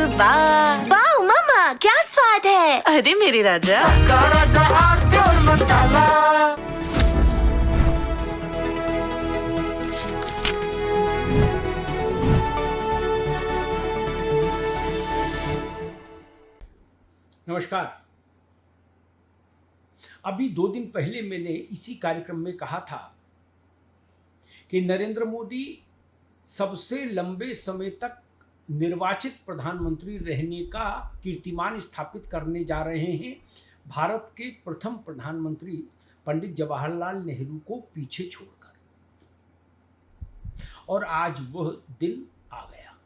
वाह वाह मम्मा, क्या स्वाद है। अरे मेरे राजा, सबका राजा आरती और मसाला। नमस्कार। अभी 2 दिन पहले मैंने इसी कार्यक्रम में कहा था कि नरेंद्र मोदी सबसे लंबे समय तक निर्वाचित प्रधानमंत्री रहने का कीर्तिमान स्थापित करने जा रहे हैं, भारत के प्रथम प्रधानमंत्री पंडित जवाहरलाल नेहरू को पीछे छोड़कर। और आज वह दिन आ गया।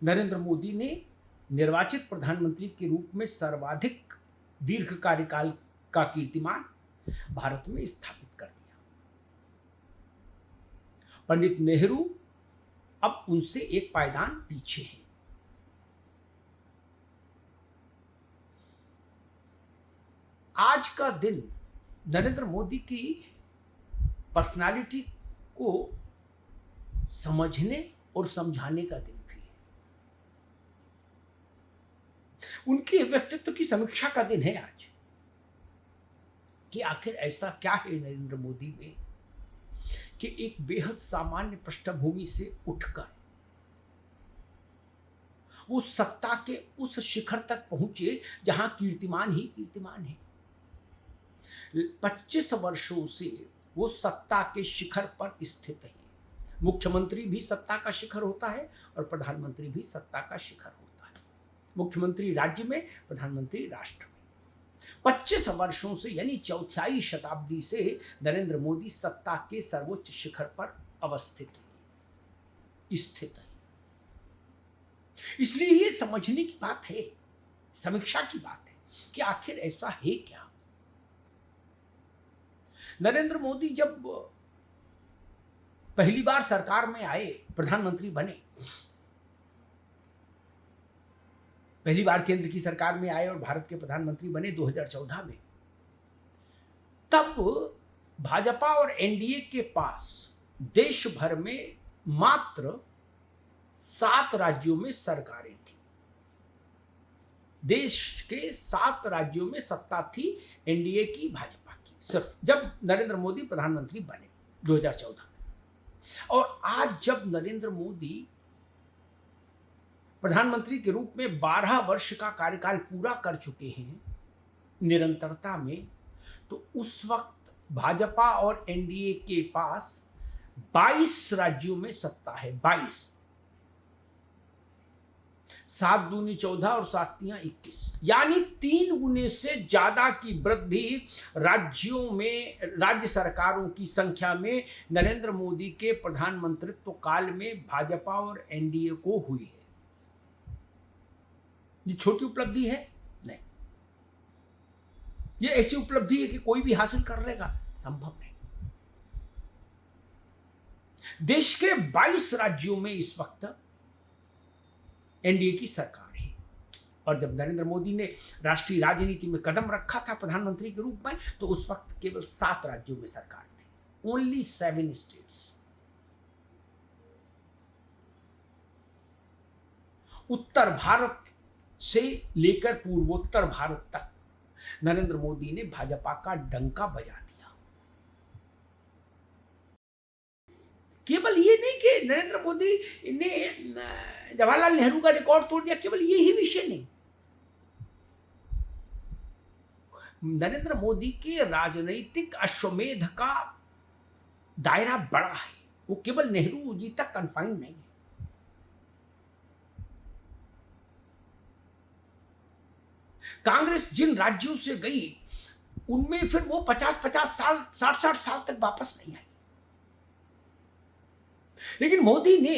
नरेंद्र मोदी ने निर्वाचित प्रधानमंत्री के रूप में सर्वाधिक दीर्घ कार्यकाल का कीर्तिमान भारत में स्थापित कर दिया। पंडित नेहरू अब उनसे एक पायदान पीछे हैं। आज का दिन नरेंद्र मोदी की पर्सनालिटी को समझने और समझाने का दिन भी है। उनके व्यक्तित्व की समीक्षा का दिन है आज, कि आखिर ऐसा क्या है नरेंद्र मोदी में कि एक बेहद सामान्य पृष्ठभूमि से उठकर वो सत्ता के उस शिखर तक पहुंचे जहां कीर्तिमान ही कीर्तिमान है। 25 वर्षों से वो सत्ता के शिखर पर स्थित है। मुख्यमंत्री भी सत्ता का शिखर होता है और प्रधानमंत्री भी सत्ता का शिखर होता है। मुख्यमंत्री राज्य में, प्रधानमंत्री राष्ट्र में। 25 वर्षों से यानी चौथाई शताब्दी से नरेंद्र मोदी सत्ता के सर्वोच्च शिखर पर अवस्थित है, स्थित है। इसलिए ये समझने की बात है, समीक्षा की बात है कि आखिर ऐसा है क्या। नरेंद्र मोदी जब पहली बार सरकार में आए, प्रधानमंत्री बने, पहली बार केंद्र की सरकार में आए और भारत के प्रधानमंत्री बने 2014 में, तब भाजपा और एनडीए के पास देश भर में मात्र 7 राज्यों में सरकारें थी। देश के 7 राज्यों में सत्ता थी एनडीए की, भाजपा की, सिर्फ जब नरेंद्र मोदी प्रधानमंत्री बने 2014 में। और आज जब नरेंद्र मोदी प्रधानमंत्री के रूप में 12 वर्ष का कार्यकाल पूरा कर चुके हैं निरंतरता में, तो उस वक्त भाजपा और एनडीए के पास 22 राज्यों में सत्ता है। 22, 7 दूनी 14 और 7 तियां 21, यानी 3 गुने से ज्यादा की वृद्धि राज्यों में, राज्य सरकारों की संख्या में नरेंद्र मोदी के प्रधानमंत्रित्व काल में भाजपा और एनडीए को हुई है। ये छोटी उपलब्धि है? नहीं, ये ऐसी उपलब्धि है कि कोई भी हासिल कर लेगा? संभव नहीं। देश के 22 राज्यों में इस वक्त एनडीए की सरकार है। और जब नरेंद्र मोदी ने राष्ट्रीय राजनीति में कदम रखा था प्रधानमंत्री के रूप में, तो उस वक्त केवल 7 राज्यों में सरकार थी। Only 7 states. उत्तर भारत से लेकर पूर्वोत्तर भारत तक नरेंद्र मोदी ने भाजपा का डंका बजा दिया। केवल ये नहीं कि नरेंद्र मोदी ने जवाहरलाल नेहरू का रिकॉर्ड तोड़ दिया, केवल ये ही विषय नहीं। नरेंद्र मोदी के राजनीतिक अश्वमेध का दायरा बड़ा है, वो केवल नेहरू जी तक कन्फाइंड नहीं है। कांग्रेस जिन राज्यों से गई, उनमें फिर वो 50-50 साल, 60-60 साल तक वापस नहीं आई। लेकिन मोदी ने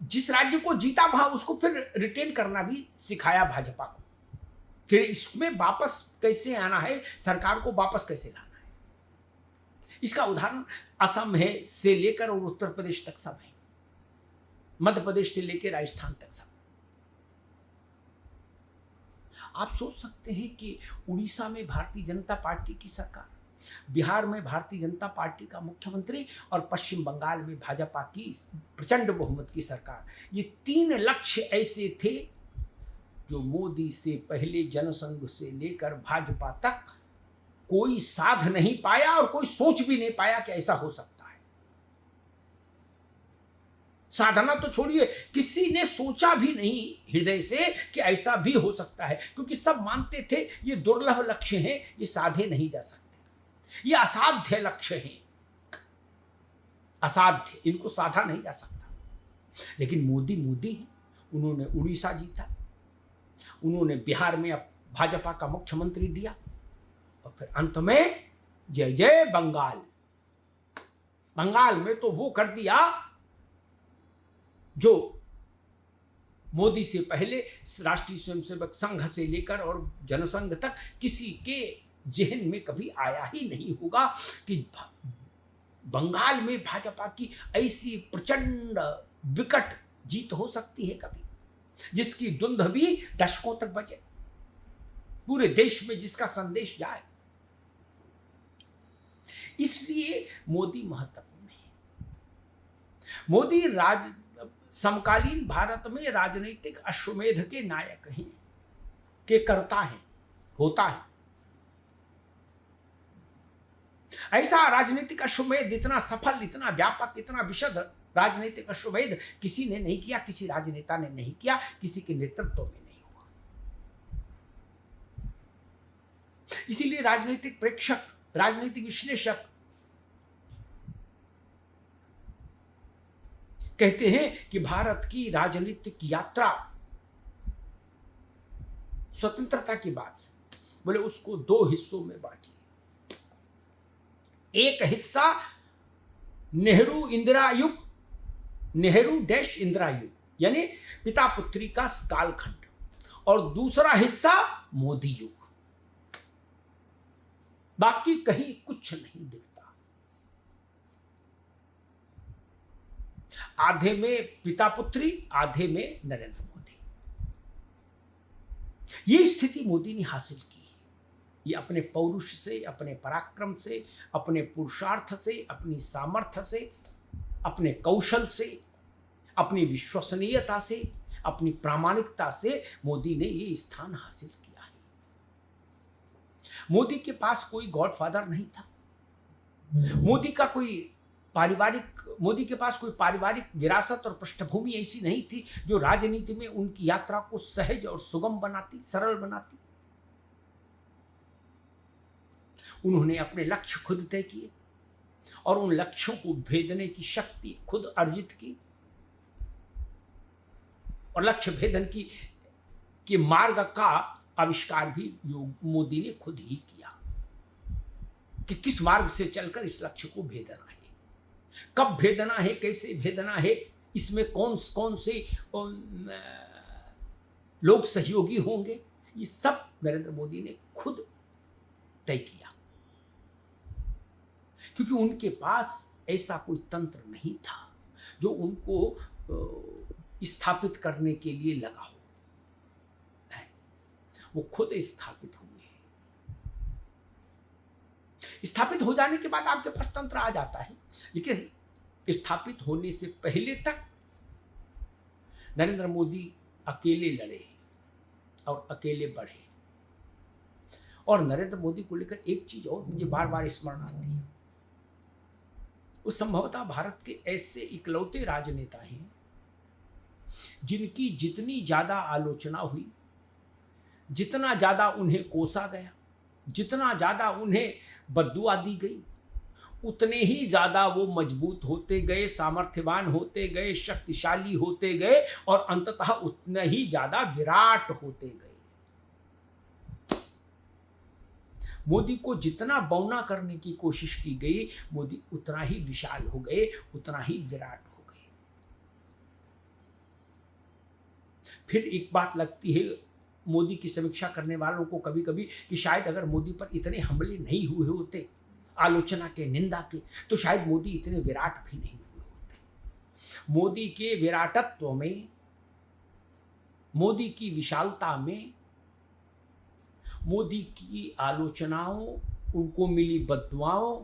जिस राज्य को जीता, वहां उसको फिर रिटेन करना भी सिखाया भाजपा को। फिर इसमें वापस कैसे आना है, सरकार को वापस कैसे लाना है। इसका उदाहरण असम है से लेकर और उत्तर प्रदेश तक सब है, मध्य प्रदेश से लेकर राजस्थान तक सब। आप सोच सकते हैं कि उड़ीसा में भारतीय जनता पार्टी की सरकार, बिहार में भारतीय जनता पार्टी का मुख्यमंत्री और पश्चिम बंगाल में भाजपा की प्रचंड बहुमत की सरकार। ये 3 लक्ष्य ऐसे थे जो मोदी से पहले जनसंघ से लेकर भाजपा तक कोई साध नहीं पाया और कोई सोच भी नहीं पाया कि ऐसा हो सकता है। साधना तो छोड़िए, किसी ने सोचा भी नहीं हृदय से कि ऐसा भी हो सकता है, क्योंकि सब मानते थे ये दुर्लभ लक्ष्य हैं, ये साधे नहीं जा सकते, ये असाध्य लक्ष्य हैं, असाध्य, इनको साधा नहीं जा सकता। लेकिन मोदी हैं, उन्होंने उड़ीसा जीता, उन्होंने बिहार में अब भाजपा का मुख्यमंत्री दिया, और फिर अंत में जय जय बंगाल। बंगाल में तो वो कर दिया जो मोदी से पहले राष्ट्रीय स्वयंसेवक संघ से लेकर और जनसंघ तक किसी के जहन में कभी आया ही नहीं होगा कि बंगाल में भाजपा की ऐसी प्रचंड विकट जीत हो सकती है कभी, जिसकी धुंध भी दशकों तक बजे, पूरे देश में जिसका संदेश जाए। इसलिए मोदी महत्वपूर्ण है। मोदी समकालीन भारत में राजनीतिक अश्वमेध के नायक हैं, के कर्ता हैं, होता है। ऐसा राजनीतिक अश्वमेध इतना सफल, इतना व्यापक, इतना विशद राजनीतिक अश्वमेध किसी ने नहीं किया, किसी राजनेता ने नहीं किया, किसी के नेतृत्व में नहीं हुआ। इसीलिए राजनीतिक प्रेक्षक, राजनीतिक विश्लेषक कहते हैं कि भारत की राजनीतिक यात्रा स्वतंत्रता की बात से बोले उसको 2 हिस्सों में बांटिए। एक हिस्सा नेहरू इंदिरा युग, नेहरू डैश इंदिरा युग, यानी पिता पुत्री का कालखंड, और दूसरा हिस्सा मोदी युग। बाकी कहीं कुछ नहीं दिखता। आधे में पिता पुत्री, आधे में नरेंद्र मोदी। ये स्थिति मोदी ने हासिल की। ये अपने पौरुष से, अपने पराक्रम से, अपने पुरुषार्थ से, अपनी सामर्थ्य से, अपने कौशल से, अपनी विश्वसनीयता से, अपनी प्रामाणिकता से मोदी ने ये स्थान हासिल किया है। मोदी के पास कोई गॉडफादर नहीं था। मोदी के पास कोई पारिवारिक विरासत और पृष्ठभूमि ऐसी नहीं थी जो राजनीति में उनकी यात्रा को सहज और सुगम बनाती, सरल बनाती। उन्होंने अपने लक्ष्य खुद तय किए और उन लक्ष्यों को भेदने की शक्ति खुद अर्जित की, और लक्ष्य भेदन की मार्ग का आविष्कार भी मोदी ने खुद ही किया कि किस मार्ग से चलकर इस लक्ष्य को भेदना है, कब भेदना है, कैसे भेदना है, इसमें कौन कौन से लोग सहयोगी होंगे, ये सब नरेंद्र मोदी ने खुद तय किया, क्योंकि उनके पास ऐसा कोई तंत्र नहीं था जो उनको स्थापित करने के लिए लगा हो। वो खुद स्थापित हुए हैं। स्थापित हो जाने के बाद आपके पास तंत्र आ जाता है, लेकिन स्थापित होने से पहले तक नरेंद्र मोदी अकेले लड़े और अकेले बढ़े। और नरेंद्र मोदी को लेकर एक चीज और मुझे बार बार स्मरण आती है, वो संभवतः भारत के ऐसे इकलौते राजनेता हैं जिनकी जितनी ज्यादा आलोचना हुई, जितना ज्यादा उन्हें कोसा गया, जितना ज्यादा उन्हें बद्दुआ दी गई, उतने ही ज्यादा वो मजबूत होते गए, सामर्थ्यवान होते गए, शक्तिशाली होते गए, और अंततः उतने ही ज्यादा विराट होते गए। मोदी को जितना बौना करने की कोशिश की गई, मोदी उतना ही विशाल हो गए, उतना ही विराट हो गए। फिर एक बात लगती है मोदी की समीक्षा करने वालों को कभी कभी कि शायद अगर मोदी पर इतने हमले नहीं हुए होते, आलोचना के, निंदा के, तो शायद मोदी इतने विराट भी नहीं हुए होते। मोदी के विराटत्व में, मोदी की विशालता में, मोदी की आलोचनाओं उनको मिली बद्दुआओं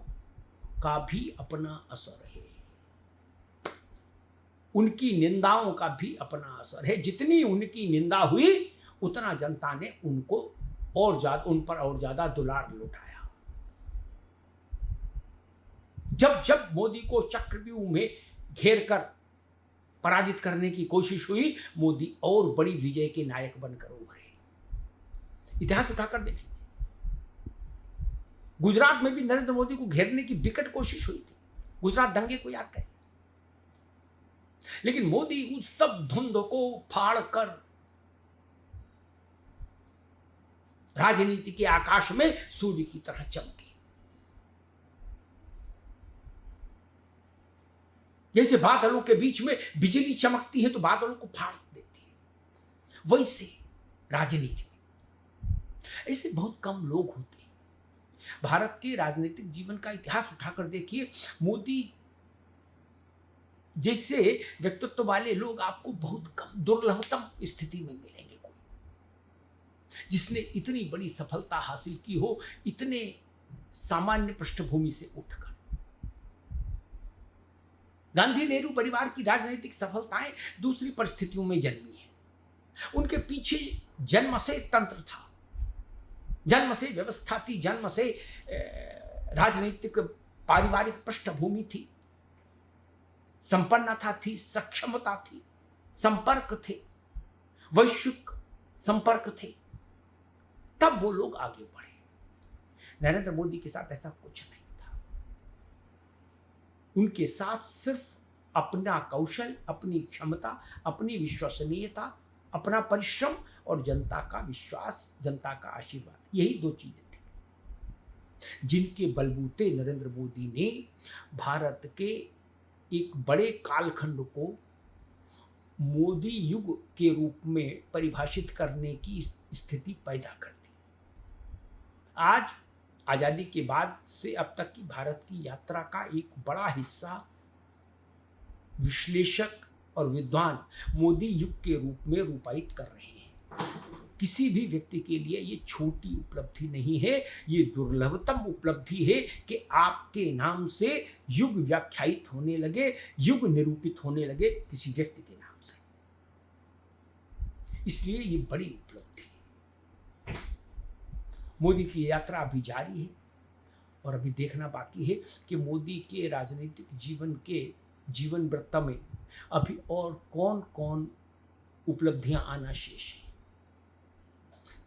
का भी अपना असर है, उनकी निंदाओं का भी अपना असर है। जितनी उनकी निंदा हुई उतना जनता ने उनको और ज्यादा, उन पर और ज्यादा दुलार लुटाया। जब जब मोदी को चक्रव्यूह में घेर कर पराजित करने की कोशिश हुई, मोदी और बड़ी विजय के नायक बनकर उभरे। इतिहास उठाकर देख लीजिए, गुजरात में भी नरेंद्र मोदी को घेरने की विकट कोशिश हुई थी। गुजरात दंगे को याद करें। लेकिन मोदी उस सब धुंध को फाड़ कर राजनीति के आकाश में सूर्य की तरह चमके। जैसे बादलों के बीच में बिजली चमकती है तो बादलों को फाड़ देती है, वैसे राजनीति में ऐसे बहुत कम लोग होते हैं। भारत के राजनीतिक जीवन का इतिहास उठाकर देखिए, मोदी जैसे व्यक्तित्व वाले लोग आपको बहुत कम, दुर्लभतम स्थिति में मिलेंगे। कोई जिसने इतनी बड़ी सफलता हासिल की हो इतने सामान्य पृष्ठभूमि से उठकर। गांधी नेहरू परिवार की राजनीतिक सफलताएं दूसरी परिस्थितियों में जन्मी हैं। उनके पीछे जन्म से तंत्र था, जन्म से व्यवस्था थी, जन्म से राजनीतिक पारिवारिक पृष्ठभूमि थी, संपन्नता थी, सक्षमता थी, संपर्क थे, वैश्विक संपर्क थे, तब वो लोग आगे बढ़े। नरेंद्र मोदी के साथ ऐसा कुछ नहीं था। उनके साथ सिर्फ अपना कौशल, अपनी क्षमता, अपनी विश्वसनीयता, अपना परिश्रम और जनता का विश्वास, जनता का आशीर्वाद, यही दो चीजें थी जिनके बलबूते नरेंद्र मोदी ने भारत के एक बड़े कालखंड को मोदी युग के रूप में परिभाषित करने की स्थिति पैदा कर दी। आज आजादी के बाद से अब तक की भारत की यात्रा का एक बड़ा हिस्सा विश्लेषक और विद्वान मोदी युग के रूप में रूपायित कर रहे हैं। किसी भी व्यक्ति के लिए ये छोटी उपलब्धि नहीं है, ये दुर्लभतम उपलब्धि है कि आपके नाम से युग व्याख्यायित होने लगे, युग निरूपित होने लगे किसी व्यक्ति के नाम से। इसलिए ये बड़ी उपलब्धि है। मोदी की यात्रा अभी जारी है और अभी देखना बाकी है कि मोदी के राजनीतिक जीवन वृत्त में अभी और कौन कौन उपलब्धियां आना शेष है,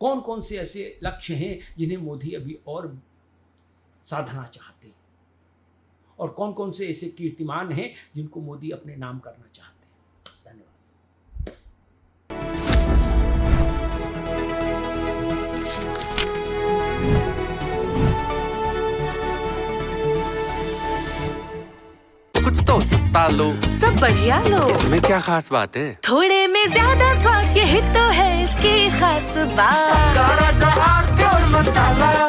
कौन कौन से ऐसे लक्ष्य हैं जिन्हें मोदी अभी और साधना चाहते हैं, और कौन कौन से ऐसे कीर्तिमान हैं जिनको मोदी अपने नाम करना चाहते हैं। धन्यवाद। कुछ तो सस्ता लो, सब बढ़िया लो, इसमें क्या खास बात है? थोड़े में ज्यादा स्वाद, यही तो है इसकी खास बात। सबका राजा आरती और मसाला।